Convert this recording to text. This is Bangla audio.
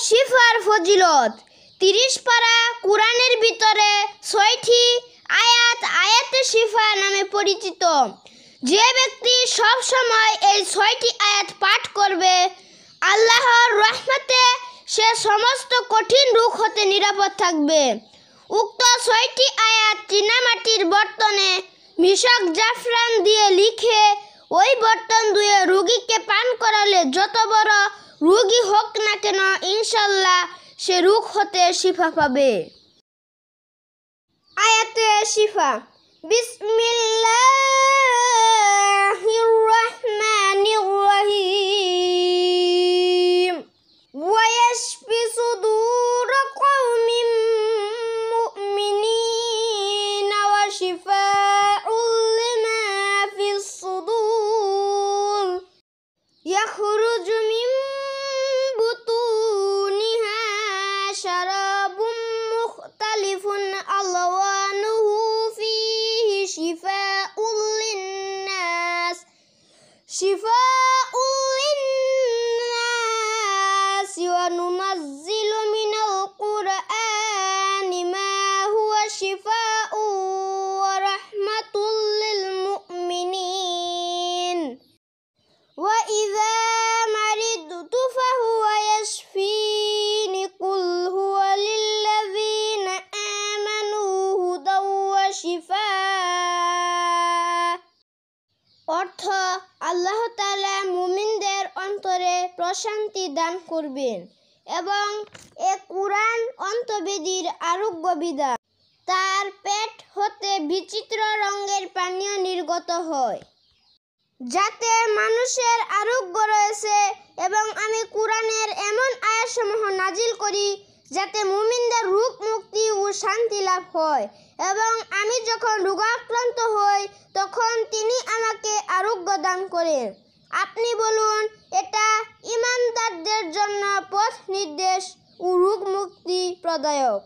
শিফার ফজিলত। 30 পারা কুরআনের ভিতরে 6টি আয়াত আয়াতে শিফা নামে পরিচিত। যে ব্যক্তি সব সময় এই 6টি আয়াত পাঠ করবে, আল্লাহর রহমতে সে সমস্ত কঠিন রোগ হতে নিরাপদ থাকবে। উক্ত 6টি আয়াত চীনামাটির বর্তনে মিশক জাফরান দিয়ে লিখে ওই বর্তন ধুয়ে রোগীকে পান করালে যত বড় রোগী হোক না কেন ইনশাআল্লাহ সে রোগ হতে শিফা পাবে। আয়াতে শিফা। বিসমিল্লাহির রহমানির রহিম। ওয়া ইয়াশফি সুদূর কওমিন মুমিনিনা ওয়া শিফাউল লিমা ফিস সুদূর। ইয়াখরুজু মিন বুতুনিহা শারাবুম মুখতালিফুন আলওয়ানুহু ফীহি শিফাউল লিন্নাস ওয়া নুনাজ্জিলু মিনাল কুরআনি মা হুয়া শিফাউ ওয়া রাহমাতুল লিল মুমিনিন। ওয়া ইযা মারিদতু ফাহুয়া ইয়াশফিনি কুল হুয়া লিল্লাযিনা আমানু হুদাও ওয়া শিফা। অর্থ, আল্লাহ তাআলা মুমিনদের অন্তরে প্রশান্তি দান করবেন এবং এ কুরআন অন্তবেদীর আরোগ্য বিধান। তার পেট হতে বিচিত্র রঙের পানীয় নির্গত হয়, যাতে মানুষের আরোগ্য রয়েছে, এবং আমি কুরআনের এমন আয়াতসমূহ নাজিল করি যাতে মুমিনদের রোগ মুক্তি ও শান্তি লাভ হয়, এবং আমি যখন রোগাক্রান্ত হই তখন তিনি আমাকে আরোগ্য দান করেন। আপনি বলুন, এটা ঈমানদারদের জন্য পথ নির্দেশ ও রোগ মুক্তি প্রদায়ক।